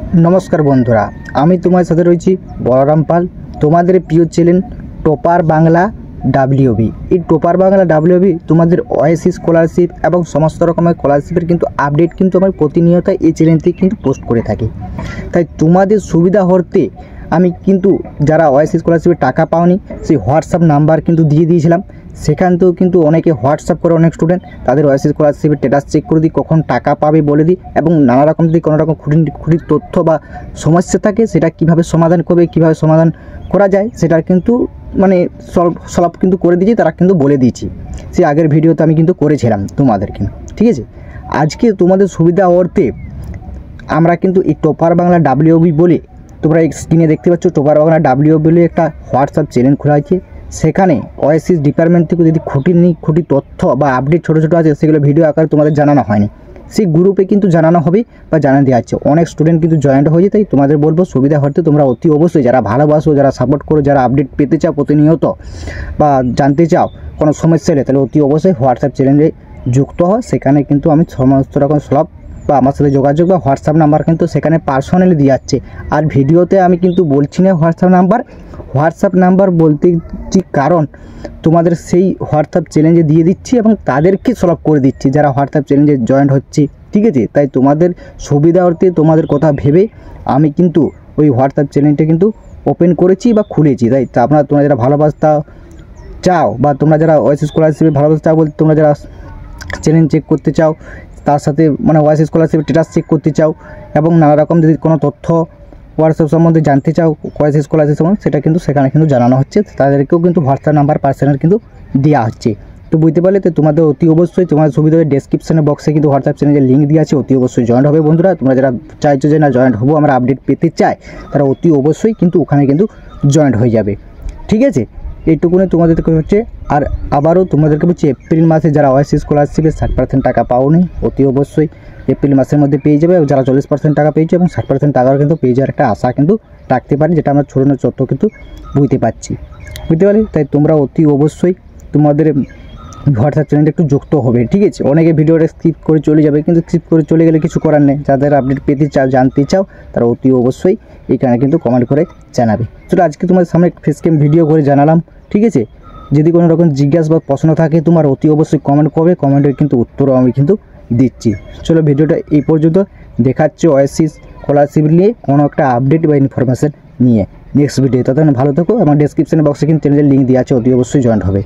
नमस्कार बंधुरा आमी तुम्हारे साथे रयेछि बलराम पाल तुम्हादेर प्रिय चैनल टपार बांगला डब्लिउबी। এই टपार बांगला डब्लिउबी तुम्हादेर ओएससी स्कलारशिप एवं समस्त रकमेर स्कलारशिपेर किन्तु आपडेट किन्तु आमि प्रतिनियत এই চ্যানেলটি किन्तु पोस्ट करे थाकि। ताई तुम्हादेर सुविधा हर्ते आमी किन्तु যারা ওএসসি স্কলারশিপের টাকা পাওনি সেই হোয়াটসঅ্যাপ নাম্বার কিন্তু দিয়ে দিয়েছিলাম। সেখানেও কিন্তু অনেকে হোয়াটসঅ্যাপ করে অনেক স্টুডেন্ট তাদের ওএসসি স্কলারশিপের স্ট্যাটাস চেক করে দিই, কখন টাকা পাবে বলে দিই এবং নানা রকম যদি কোনো রকম খুঁটির তথ্য বা সমস্যা থাকে সেটা কিভাবে সমাধান করবে, কিভাবে সমাধান করা যায় সেটা কিন্তু মানে সলভ কিন্তু করে দিয়েছি, তারা কিন্তু বলে দিয়েছি। সেই আগের ভিডিওতে আমি কিন্তু করেছিলাম তোমাদেরকে, ঠিক আছে। আজকে তোমাদের সুবিধা অর্থে আমরা কিন্তু এই টপার বাংলা ডব্লিউবি বলে তোমরা স্ক্রিনে দেখতে পাচ্ছ টপার বাংলা ডব্লিউবি বলে একটা হোয়াটসঅ্যাপ চ্যানেল খোলা আছে। সেখানে ওএসসি ডিপার্টমেন্ট থেকে যদি খুঁটি তথ্য বা আপডেট ছোটো ছোটো আছে সেগুলো ভিডিও আকারে তোমাদের জানানো হয়নি, সেই গ্রুপে কিন্তু জানানো হবে বা জানা দেওয়া আছে। অনেক স্টুডেন্ট কিন্তু জয়েন্ট হয়ে যায়। তাই তোমাদের বলবো সুবিধা হতে তোমরা অতি অবশ্যই যারা ভালোবাসো, যারা সাপোর্ট করো, যারা আপডেট পেতে চাও প্রতিনিয়ত বা জানতে চাও কোনো সমস্যা হলে, তাহলে অতি অবশ্যই হোয়াটসঅ্যাপ চ্যানেলে যুক্ত হয়। সেখানে কিন্তু আমি সমস্ত রকম সলভ বা আমার সাথে যোগাযোগ বা হোয়াটসঅ্যাপ নাম্বার কিন্তু সেখানে পার্সোনালি দিয়ে যাচ্ছে। আর ভিডিওতে আমি কিন্তু বলছি না হোয়াটসঅ্যাপ নাম্বার বলতে কারণ তোমাদের সেই হোয়াটসঅ্যাপ চ্যালেঞ্জে দিয়ে দিচ্ছি এবং তাদেরকে সলভ করে দিচ্ছি যারা হোয়াটসঅ্যাপ চ্যালেঞ্জে জয়েন্ট হচ্ছে, ঠিক আছে। তাই তোমাদের সুবিধার্থে তোমাদের কথা ভেবে আমি কিন্তু ওই হোয়াটসঅ্যাপ চ্যানেলটা কিন্তু ওপেন করেছি বা খুলেছি। তাই তোমরা যারা ভালোবাসতে চাও বা তোমরা যারা ওএসসি স্কলারশিপে ভালোবাসতে চাও বলতে তোমরা যারা চ্যালেঞ্জ চেক করতে চাও, তার সাথে মানে ওএসসি স্কলারশিপের স্ট্যাটাস চেক করতে চাও এবং নানা রকম যদি কোনো তথ্য হোয়াটসঅ্যাপ সম্বন্ধে জানতে চাও ওএসসি স্কলারশিপ সম্বন্ধে সেটা কিন্তু সেখানে কিন্তু জানানো হচ্ছে। তাদেরকেও কিন্তু হোয়াটসঅ্যাপ নাম্বার পার্সোনাল কিন্তু দেওয়া হচ্ছে। তো বুঝতে পারলে তো তোমাদের অতি অবশ্যই তোমাদের সুবিধা হবে ডেসক্রিপশনে বক্সে কিন্তু হোয়াটসঅ্যাপ চ্যানেলের লিঙ্ক দেওয়া আছে, অতি অবশ্যই জয়েন্ট হবে বন্ধুরা। তোমরা যারা চাইছো যে না জয়েন্ট হবো আমরা আপডেট পেতে চাই তারা অতি অবশ্যই কিন্তু ওখানে কিন্তু জয়েন্ট হয়ে যাবে, ঠিক আছে। এইটুকুনি তোমাদেরকে হচ্ছে। আর আবারও তোমাদেরকে বলছি এপ্রিল মাসে যারা ওএসসি স্কলারশিপে 60% টাকা পাওনি অতি অবশ্যই এপ্রিল মাসের মধ্যে পেয়ে যাবে। যারা 40% টাকা পেয়েছে এবং 60% টাকাও কিন্তু পেয়ে যাওয়ার একটা আশা কিন্তু রাখতে পারি, যেটা আমরা ছোটো তথ্য কিন্তু বুঝতে পারছি, বুঝতে পারি। তাই তোমরা অতি অবশ্যই তোমাদের হোয়াটসঅ্যাপ চ্যানেলটা একটু যুক্ত হবে, ঠিক আছে। অনেকে ভিডিওটা স্কিপ করে চলে যাবে, কিন্তু স্কিপ করে চলে গেলে কিছু করার নেই। যাদের আপডেট পেতে চাও, জানতে চাও তারা অতি অবশ্যই এখানে কিন্তু কমেন্ট করে জানাবে। তো আজকে তোমাদের সামনে ফেসক্যাম ভিডিও করে জানালাম, ঠিক আছে। যদি কোনো রকম জিজ্ঞাসা বা প্রশ্ন থাকে তোমার অতি অবশ্যই কমেন্ট করবে, কমেন্টের কিন্তু উত্তরও আমি কিন্তু দিচ্ছি। চলো ভিডিওটা এই পর্যন্ত, দেখাচ্ছে ওএসসি স্কলারশিপ নিয়ে কোনো একটা আপডেট বা ইনফরমেশান নিয়ে নেক্সট ভিডিও। ততক্ষণ ভালো থাকো এবং ডেসক্রিপশন বক্সে কিন্তু চ্যানেলের লিঙ্ক দেওয়া আছে, অতি অবশ্যই জয়েন্ট হবে।